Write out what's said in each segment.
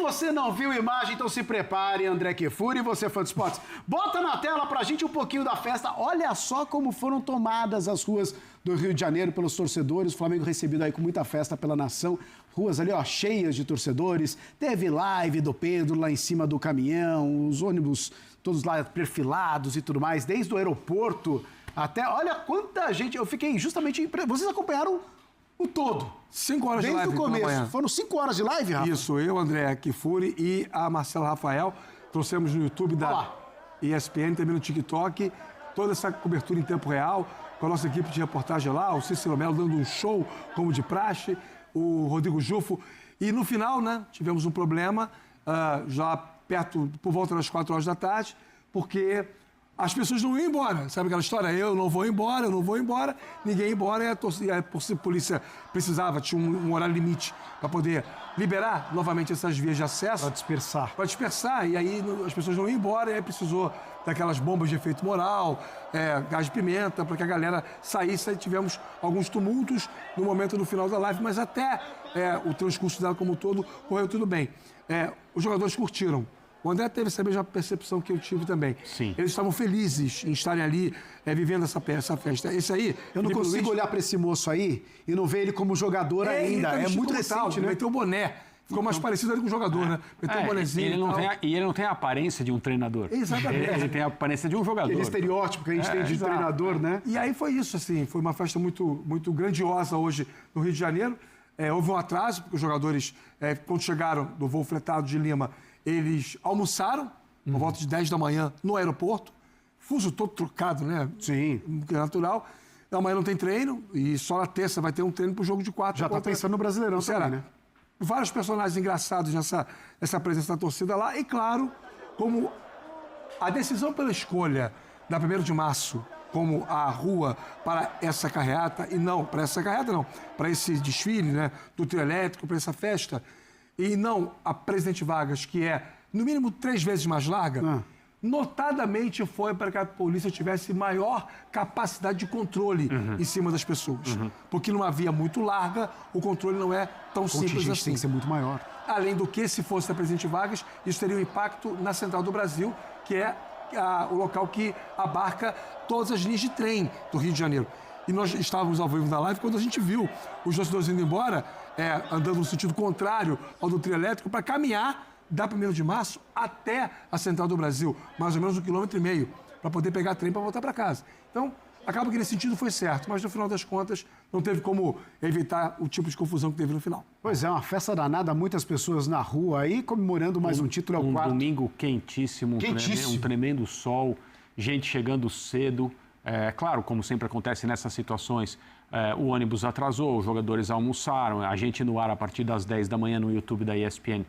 você não viu a imagem, então se prepare, André Kfouri, você fã de esportes. Bota na tela pra gente um pouquinho da festa. Olha só como foram tomadas as ruas do Rio de Janeiro pelos torcedores. O Flamengo recebido aí com muita festa pela nação. Ruas ali, ó, cheias de torcedores. Teve live do Pedro lá em cima do caminhão, os ônibus todos lá perfilados e tudo mais, desde o aeroporto até... Olha quanta gente... Eu fiquei justamente... Vocês acompanharam o todo. 5 horas de live. Desde o começo. Foram 5 horas de live, Rafa? Isso, eu, André Kfouri e a Marcela Rafael. Trouxemos no YouTube da ESPN, também no TikTok, toda essa cobertura em tempo real, com a nossa equipe de reportagem lá, o Cícero Melo dando um show, como de praxe, o Rodrigo Jufo. E no final, né, tivemos um problema, já perto, por volta das 4 horas da tarde, porque as pessoas não iam embora. Sabe aquela história? Eu não vou embora, ninguém ia embora, e a polícia precisava, tinha um horário limite para poder liberar novamente essas vias de acesso. Para dispersar. E aí as pessoas não iam embora, e aí precisou daquelas bombas de efeito moral, gás de pimenta, para que a galera saísse. Aí tivemos alguns tumultos no momento do final da live, mas até o transcurso dela como um todo correu tudo bem. Os jogadores curtiram. O André teve essa mesma percepção que eu tive também. Sim. Eles estavam felizes em estarem ali, vivendo essa festa. Esse aí... Eu não consigo olhar para esse moço aí e não ver ele como jogador ainda. É muito recente, né? Meteu o boné. Ficou mais parecido ali com o jogador, né? Meteu o bonezinho ele não tem a aparência de um treinador. Exatamente. Ele tem a aparência de um jogador. Aquele estereótipo que a gente tem de treinador, né? E aí foi isso, assim. Foi uma festa muito, muito grandiosa hoje no Rio de Janeiro. Houve um atraso, porque os jogadores, quando chegaram do voo fretado de Lima, eles almoçaram, por volta de 10 da manhã, no aeroporto. Fuso todo trocado, né? Sim. Natural. Amanhã não tem treino e só na terça vai ter um treino para o jogo de quarta. Já está pensando no Brasileirão também, né? Vários personagens engraçados nessa presença da torcida lá. E, claro, como a decisão pela escolha da 1º de março como a rua para essa carreata, e não, para essa carreata não, para esse desfile, né, do trio elétrico, para essa festa, e não a Presidente Vargas, que é, no mínimo, 3 vezes mais larga, notadamente foi para que a polícia tivesse maior capacidade de controle em cima das pessoas. Porque numa via muito larga, o controle não é tão simples assim. Tem que ser muito maior. Além do que, se fosse a Presidente Vargas, isso teria um impacto na Central do Brasil, que é o local que abarca todas as linhas de trem do Rio de Janeiro. E nós estávamos ao vivo na live quando a gente viu os torcedores indo embora, andando no sentido contrário ao do trio elétrico, para caminhar da 1º de março até a Central do Brasil, mais ou menos 1,5 km, para poder pegar trem para voltar para casa. Então, acaba que nesse sentido foi certo, mas no final das contas não teve como evitar o tipo de confusão que teve no final. Pois é, uma festa danada, muitas pessoas na rua aí comemorando mais um título, um quarto. Domingo quentíssimo, um tremendo sol, gente chegando cedo. Claro, como sempre acontece nessas situações, o ônibus atrasou, os jogadores almoçaram, a gente no ar a partir das 10 da manhã no YouTube da ESPN.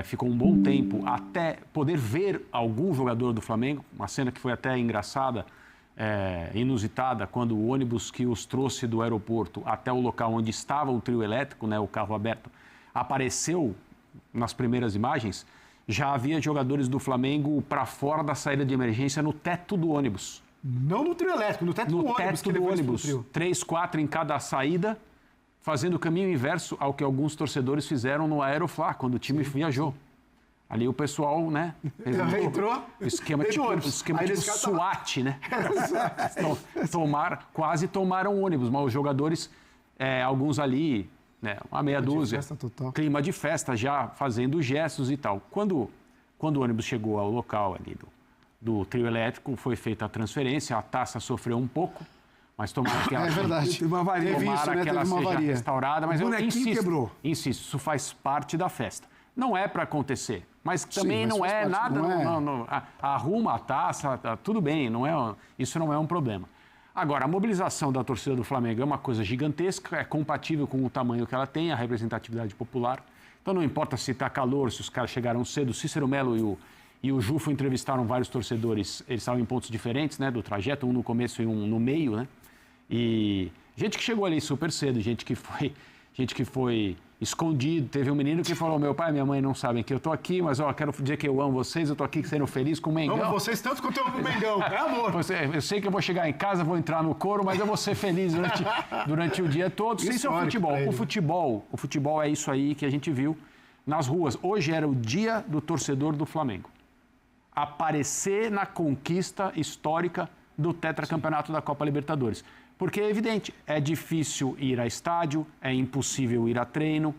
Ficou um bom tempo até poder ver algum jogador do Flamengo, uma cena que foi até engraçada, inusitada, quando o ônibus que os trouxe do aeroporto até o local onde estava o trio elétrico, né, o carro aberto, apareceu nas primeiras imagens, já havia jogadores do Flamengo para fora da saída de emergência no teto do ônibus. Não no trio elétrico, no teto do ônibus. No teto do ônibus, 3, 4 em cada saída, fazendo o caminho inverso ao que alguns torcedores fizeram no Aeroflá, quando o time viajou. Ali o pessoal, né? Entrou. Esquema tipo SWAT, né? Quase tomaram o ônibus, mas os jogadores, alguns ali, né, uma meia dúzia, clima de festa já fazendo gestos e tal. Quando o ônibus chegou ao local ali do trio elétrico, foi feita a transferência, a taça sofreu um pouco, mas tomara que ela teve uma avaria, tomara que ela seja restaurada, mas eu quebrou. Insisto, isso faz parte da festa. Não é para acontecer, mas também não é nada, arruma a taça, tudo bem, isso não é um problema. Agora, a mobilização da torcida do Flamengo é uma coisa gigantesca, é compatível com o tamanho que ela tem, a representatividade popular. Então não importa se está calor, se os caras chegaram cedo, Cícero Melo e o Jufo entrevistaram vários torcedores, eles estavam em pontos diferentes, né, do trajeto, um no começo e um no meio, né? E gente que chegou ali super cedo, gente que foi escondido. Teve um menino que falou, meu pai e minha mãe não sabem que eu tô aqui, mas quero dizer que eu amo vocês, eu tô aqui sendo feliz com o Mengão. Amo vocês tanto quanto eu amo o Mengão, é amor. Eu sei que eu vou chegar em casa, vou entrar no coro, mas eu vou ser feliz durante o dia todo. Isso é o futebol. O futebol é isso aí que a gente viu nas ruas. Hoje era o dia do torcedor do Flamengo. Aparecer na conquista histórica do tetracampeonato da Copa Libertadores. Porque é evidente, é difícil ir a estádio, é impossível ir a treino,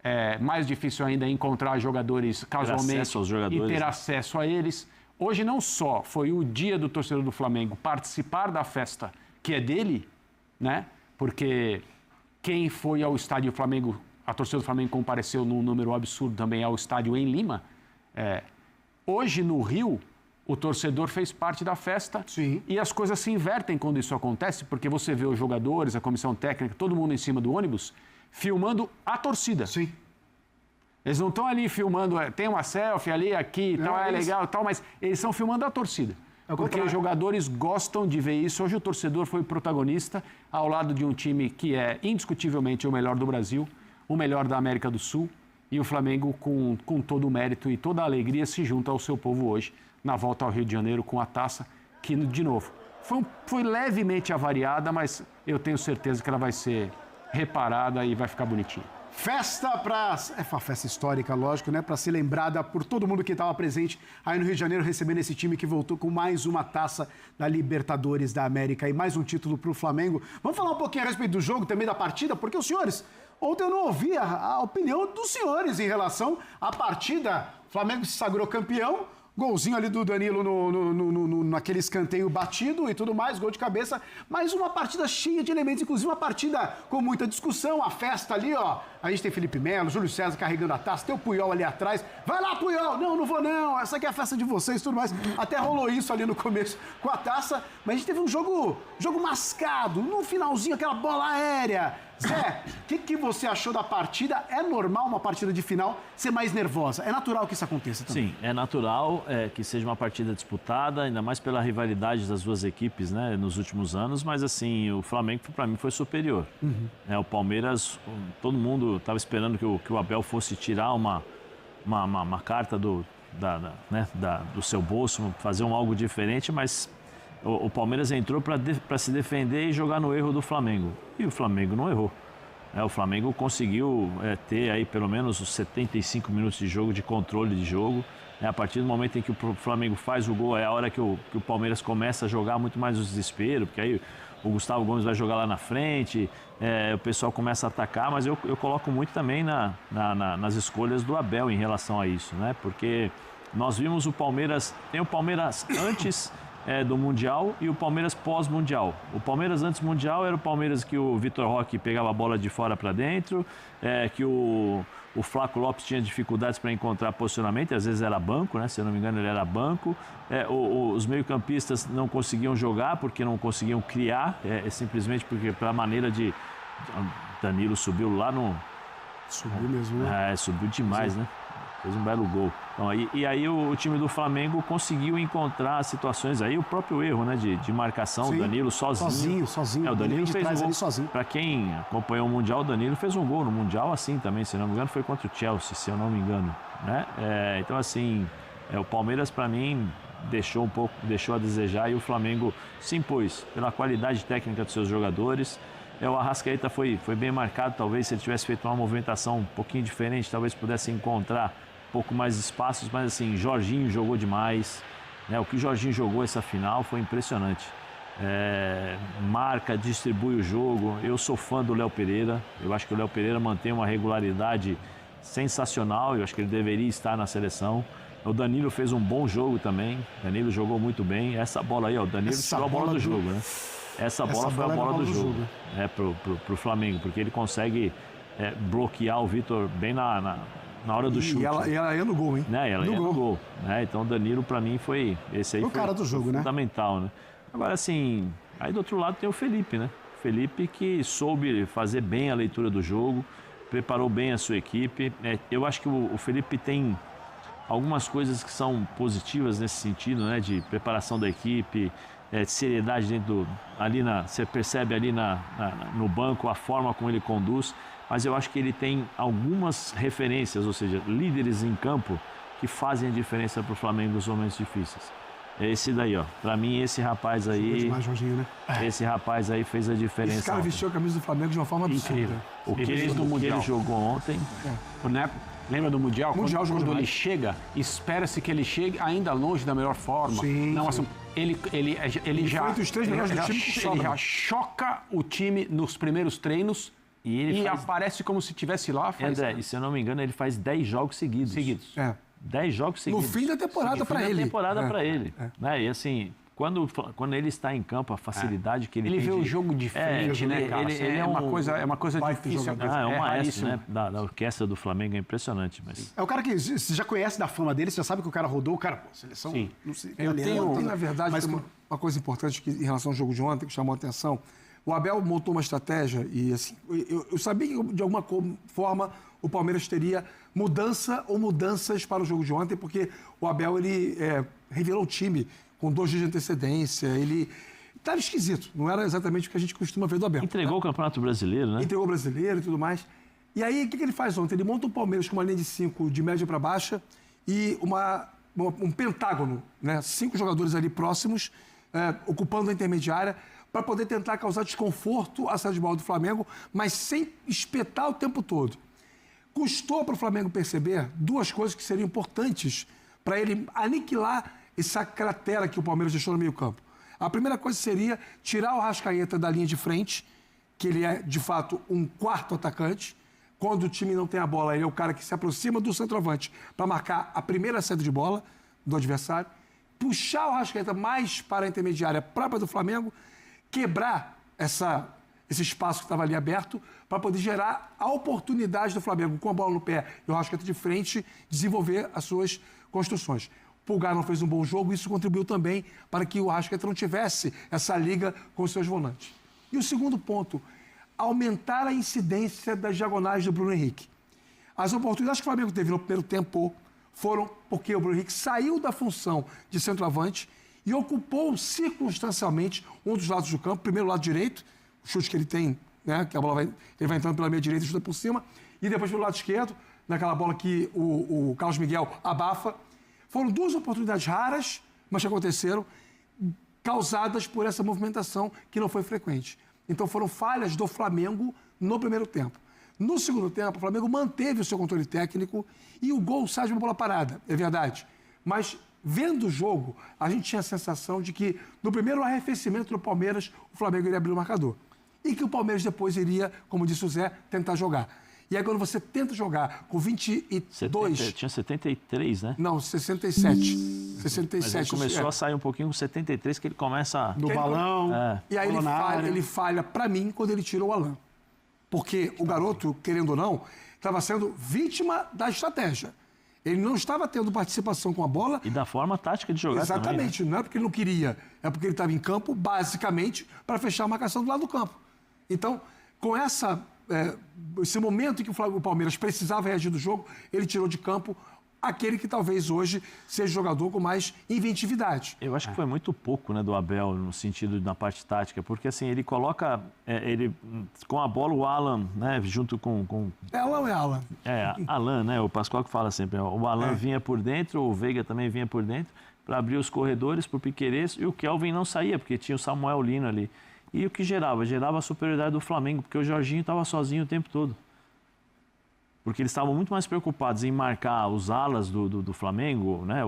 é mais difícil ainda encontrar jogadores casualmente e ter acesso a eles. Hoje não só foi o dia do torcedor do Flamengo participar da festa que é dele, né? Porque quem foi ao estádio Flamengo, a torcida do Flamengo compareceu num número absurdo também ao estádio em Lima. Hoje no Rio, o torcedor fez parte da festa. Sim. E as coisas se invertem quando isso acontece, porque você vê os jogadores, a comissão técnica, todo mundo em cima do ônibus, filmando a torcida. Sim. Eles não estão ali filmando, tem uma selfie ali, aqui, tal, é legal e tal, mas eles estão filmando a torcida. Porque os jogadores gostam de ver isso. Hoje o torcedor foi protagonista ao lado de um time que é indiscutivelmente o melhor do Brasil, o melhor da América do Sul, e o Flamengo, com todo o mérito e toda a alegria, se junta ao seu povo hoje, na volta ao Rio de Janeiro com a taça, que, de novo, foi levemente avariada, mas eu tenho certeza que ela vai ser reparada e vai ficar bonitinha. Festa é uma festa histórica, lógico, né? Para ser lembrada por todo mundo que estava presente aí no Rio de Janeiro, recebendo esse time que voltou com mais uma taça da Libertadores da América e mais um título para o Flamengo. Vamos falar um pouquinho a respeito do jogo, também da partida, porque os senhores, ontem eu não ouvi a opinião dos senhores em relação à partida. O Flamengo se sagrou campeão. Golzinho ali do Danilo naquele escanteio batido e tudo mais, gol de cabeça. Mas uma partida cheia de elementos, inclusive uma partida com muita discussão. A festa ali, ó. A gente tem Felipe Melo, Júlio César carregando a taça, tem o Puyol ali atrás. Vai lá, Puyol! Não, não vou não. Essa aqui é a festa de vocês e tudo mais. Até rolou isso ali no começo com a taça. Mas a gente teve um jogo mascado. No finalzinho, aquela bola aérea. Zé, o que você achou da partida? É normal uma partida de final ser mais nervosa? É natural que isso aconteça também? Sim, é natural que seja uma partida disputada, ainda mais pela rivalidade das duas equipes, né, nos últimos anos, mas assim, o Flamengo para mim foi superior. O Palmeiras, todo mundo estava esperando que o Abel fosse tirar uma carta do seu bolso, fazer algo diferente, mas o Palmeiras entrou para se defender e jogar no erro do Flamengo. E o Flamengo não errou. O Flamengo conseguiu ter aí pelo menos os 75 minutos de jogo, de controle de jogo. A partir do momento em que o Flamengo faz o gol, é a hora que o Palmeiras começa a jogar muito mais o desespero, porque aí o Gustavo Gomes vai jogar lá na frente, o pessoal começa a atacar, mas eu coloco muito também nas escolhas do Abel em relação a isso, né? Porque nós vimos o Palmeiras, tem o Palmeiras antes do Mundial e o Palmeiras pós-Mundial. O Palmeiras antes do Mundial era o Palmeiras que o Vitor Roque pegava a bola de fora para dentro, que o Flaco Lopes tinha dificuldades para encontrar posicionamento, às vezes era banco, né? Se eu não me engano ele era banco. Os meio-campistas não conseguiam jogar porque não conseguiam criar, simplesmente porque pela maneira de... Danilo subiu lá no... Subiu mesmo, né? Subiu demais, né? Fez um belo gol. Então, e aí o time do Flamengo conseguiu encontrar situações aí, o próprio erro, né, de marcação, o Danilo sozinho. Sozinho. O Danilo fez um gol sozinho. Para quem acompanhou o Mundial, o Danilo fez um gol no Mundial assim também, se não me engano, foi contra o Chelsea, se eu não me engano, né? Então assim, o Palmeiras para mim deixou a desejar e o Flamengo se impôs pela qualidade técnica dos seus jogadores. O Arrascaeta foi bem marcado, talvez se ele tivesse feito uma movimentação um pouquinho diferente, talvez pudesse encontrar um pouco mais de espaços, mas assim, Jorginho jogou demais, né? O que o Jorginho jogou essa final foi impressionante. Marca, distribui o jogo. Eu sou fã do Léo Pereira, eu acho que o Léo Pereira mantém uma regularidade sensacional, eu acho que ele deveria estar na seleção. O Danilo fez um bom jogo também, Danilo jogou muito bem. Essa bola aí, o Danilo tirou a bola do jogo, né? Essa bola foi a bola do jogo, pro Flamengo, porque ele consegue bloquear o Vitor bem na hora do chute. E ela ia no gol, hein? Né? Ela ia no gol. Né? Então o Danilo, para mim, foi o cara do jogo, fundamental, né? Agora, assim, aí do outro lado tem o Felipe, né? Felipe que soube fazer bem a leitura do jogo, preparou bem a sua equipe. Eu acho que o Felipe tem algumas coisas que são positivas nesse sentido, né? De preparação da equipe, de seriedade dentro você percebe ali no banco a forma como ele conduz, mas eu acho que ele tem algumas referências, ou seja, líderes em campo que fazem a diferença para o Flamengo nos momentos difíceis. Esse daí, ó, para mim esse rapaz aí, demais, Jorginho, né? Esse rapaz aí fez a diferença. Esse cara vestiu a camisa do Flamengo de uma forma absurda. Incrível. O que ele jogou ontem, né? Lembra do Mundial? Mundial, quando ele chega, espera-se que ele chegue ainda longe da melhor forma. Sim, não, sim. Assim, ele já, foi entre os 3 melhores do time que sobra. ele já choca o time nos primeiros treinos e aparece como se estivesse lá. André, e se eu não me engano, ele faz 10 jogos seguidos. 10 jogos seguidos. No fim da temporada para ele. Para ele. Né? E assim, quando ele está em campo, a facilidade que ele tem. Ele vê o jogo de frente, né, cara? Ele é uma coisa difícil. É um maestro, né? Da orquestra do Flamengo, é impressionante. Mas... É o cara que você já conhece da fama dele, você já sabe que o cara rodou, o cara, pô, seleção. Sim. Não sei, Eu tenho, na verdade, mas uma coisa importante que, em relação ao jogo de ontem, que chamou a atenção. O Abel montou uma estratégia e, assim, eu sabia que, de alguma forma, o Palmeiras teria mudança ou mudanças para o jogo de ontem, porque o Abel, ele revelou o time com 2 dias de antecedência, ele estava esquisito, não era exatamente o que a gente costuma ver do Abel. Entregou o Campeonato Brasileiro, né? Entregou o Brasileiro e tudo mais. E aí, o que ele faz ontem? Ele monta o Palmeiras com uma linha de 5 de média para baixa e um pentágono, né? 5 jogadores ali próximos, ocupando a intermediária, para poder tentar causar desconforto à saída de bola do Flamengo, mas sem espetar o tempo todo. Custou para o Flamengo perceber 2 coisas que seriam importantes para ele aniquilar essa cratera que o Palmeiras deixou no meio-campo. A primeira coisa seria tirar o Arrascaeta da linha de frente, que ele é, de fato, um 4º atacante. Quando o time não tem a bola, ele é o cara que se aproxima do centroavante para marcar a primeira saída de bola do adversário. Puxar o Arrascaeta mais para a intermediária própria do Flamengo, quebrar esse espaço que estava ali aberto para poder gerar a oportunidade do Flamengo, com a bola no pé e o Arrascaeta de frente, desenvolver as suas construções. Pulgar não fez um bom jogo, isso contribuiu também para que o Arrascaeta não tivesse essa liga com os seus volantes. E o segundo ponto, aumentar a incidência das diagonais do Bruno Henrique. As oportunidades que o Flamengo teve no primeiro tempo foram porque o Bruno Henrique saiu da função de centroavante e ocupou circunstancialmente um dos lados do campo, primeiro o lado direito, o chute que ele tem, né, que a bola ele vai entrando pela meia direita e chuta por cima, e depois pelo lado esquerdo, naquela bola que o Carlos Miguel abafa. Foram 2 oportunidades raras, mas que aconteceram, causadas por essa movimentação que não foi frequente. Então foram falhas do Flamengo no primeiro tempo. No segundo tempo, o Flamengo manteve o seu controle técnico e o gol sai de uma bola parada, é verdade. Mas, vendo o jogo, a gente tinha a sensação de que, no primeiro arrefecimento do Palmeiras, o Flamengo iria abrir o marcador. E que o Palmeiras depois iria, como disse o Zé, tentar jogar. E aí, quando você tenta jogar com 22... Tinha 73, né? Não, 67. 67. Mas ele começou a sair um pouquinho com 73, que ele começa... Do balão. E aí ele falha para mim, quando ele tira o Alan. Porque o garoto, querendo ou não, estava sendo vítima da estratégia. Ele não estava tendo participação com a bola. E da forma tática de jogar. Exatamente. Também, né? Não é porque ele não queria, é porque ele estava em campo, basicamente, para fechar a marcação do lado do campo. Então, com esse momento em que o Palmeiras precisava reagir do jogo, ele tirou de campo aquele que talvez hoje seja jogador com mais inventividade. Eu acho que foi muito pouco, né, do Abel, no sentido da parte tática, porque assim, ele coloca, com a bola, o Alan, né, junto com... É Alan ou é Alan? Alan, né, o Pascoal que fala sempre, o Alan vinha por dentro, o Veiga também vinha por dentro, para abrir os corredores para o Piquerez, e o Kelvin não saía, porque tinha o Samuel Lino ali. E o que gerava? Gerava a superioridade do Flamengo, porque o Jorginho estava sozinho o tempo todo. Porque eles estavam muito mais preocupados em marcar os alas do Flamengo, né?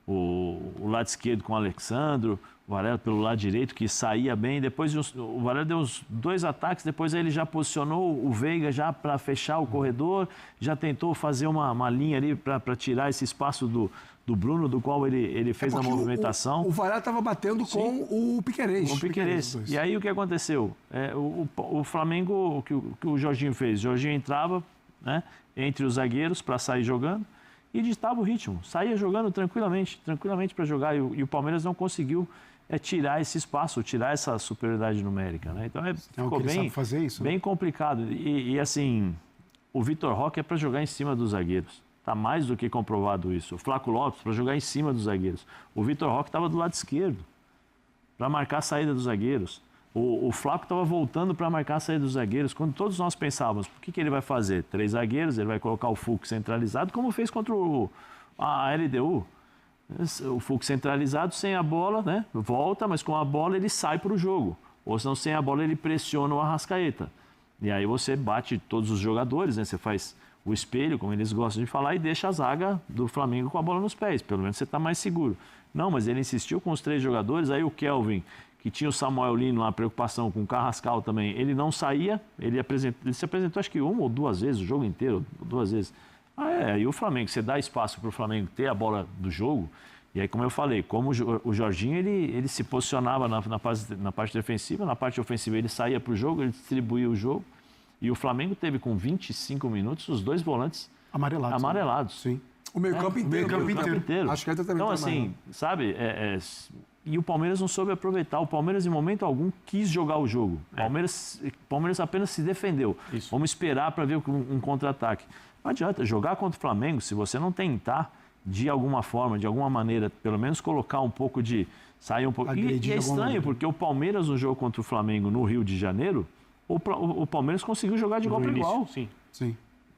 O lado esquerdo com o Alexandro, o Varela pelo lado direito, que saía bem. Depois o Varela deu uns 2 ataques, depois ele já posicionou o Veiga já para fechar o corredor, já tentou fazer uma linha ali para tirar esse espaço do Bruno, do qual ele fez a movimentação. O Varela estava batendo com o Piquerez. Com o Piquerez. E aí o que aconteceu? O Flamengo, o que o Jorginho fez? O Jorginho entrava, né, entre os zagueiros para sair jogando e ditava o ritmo. Saía jogando tranquilamente para jogar. E o Palmeiras não conseguiu tirar esse espaço, tirar essa superioridade numérica. Né? Então ficou bem complicado. E assim, o Vitor Roque é para jogar em cima dos zagueiros. Está mais do que comprovado isso. O Flaco Lopes para jogar em cima dos zagueiros. O Vitor Roque estava do lado esquerdo para marcar a saída dos zagueiros. O Flaco estava voltando para marcar a saída dos zagueiros, quando todos nós pensávamos, o que ele vai fazer? 3 zagueiros, ele vai colocar o Fux centralizado, como fez contra a LDU. O Fux centralizado, sem a bola, né? Volta, mas com a bola ele sai para o jogo. Ou se não, sem a bola ele pressiona o Arrascaeta. E aí você bate todos os jogadores, né? Você faz o espelho, como eles gostam de falar, e deixa a zaga do Flamengo com a bola nos pés. Pelo menos você está mais seguro. Não, mas ele insistiu com os 3 jogadores, aí o Kelvin, que tinha o Samuel Lino lá, preocupação com o Carrascal também, ele não saía, ele se apresentou acho que 1 ou 2 vezes, o jogo inteiro, 2 vezes. E o Flamengo, você dá espaço para o Flamengo ter a bola do jogo, e aí, como eu falei, como o Jorginho, ele se posicionava na parte defensiva, na parte ofensiva ele saía para o jogo, ele distribuía o jogo, e o Flamengo teve com 25 minutos os 2 volantes amarelados. Sim. O meio-campo inteiro. Acho que também então, assim, sabe, e o Palmeiras não soube aproveitar. O Palmeiras, em momento algum, quis jogar o jogo. O Palmeiras apenas se defendeu. Isso. Vamos esperar para ver um contra-ataque. Não adianta jogar contra o Flamengo se você não tentar, de alguma forma, de alguma maneira, pelo menos colocar um pouco de... sair um pouco. E é estranho, porque o Palmeiras, no jogo contra o Flamengo no Rio de Janeiro, o Palmeiras conseguiu jogar de igual para igual. Sim.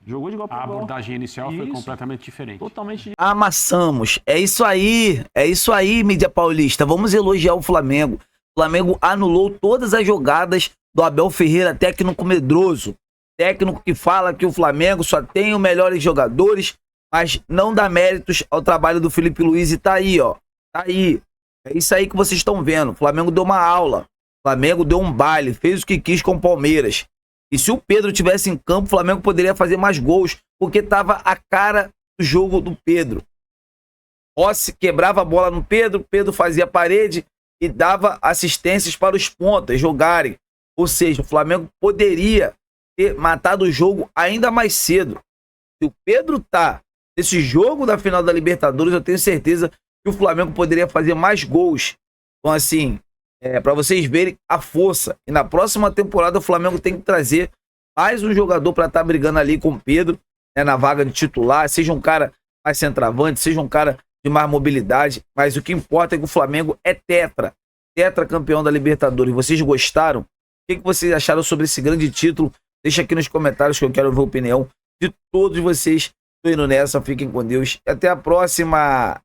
Jogou de igual para igual. A abordagem inicial foi completamente diferente. Totalmente. Amassamos. É isso aí, mídia paulista. Vamos elogiar o Flamengo. O Flamengo anulou todas as jogadas do Abel Ferreira, técnico medroso. Técnico que fala que o Flamengo só tem os melhores jogadores, mas não dá méritos ao trabalho do Felipe Luiz. E tá aí, ó. Tá aí. É isso aí que vocês estão vendo. O Flamengo deu uma aula. O Flamengo deu um baile, fez o que quis com o Palmeiras. E se o Pedro tivesse em campo, o Flamengo poderia fazer mais gols, porque tava a cara do jogo do Pedro. Rossi quebrava a bola no Pedro, Pedro fazia a parede e dava assistências para os pontas jogarem. Ou seja, o Flamengo poderia ter matado o jogo ainda mais cedo. Se o Pedro tá nesse jogo da final da Libertadores, eu tenho certeza que o Flamengo poderia fazer mais gols. Então, assim, para vocês verem a força. E na próxima temporada o Flamengo tem que trazer mais um jogador para estar brigando ali com o Pedro, na vaga de titular, seja um cara mais centroavante, seja um cara de mais mobilidade, mas o que importa é que o Flamengo é tetra campeão da Libertadores. Vocês gostaram? O que vocês acharam sobre esse grande título? Deixa aqui nos comentários que eu quero ver a opinião de todos vocês. Tô indo nessa, fiquem com Deus e até a próxima!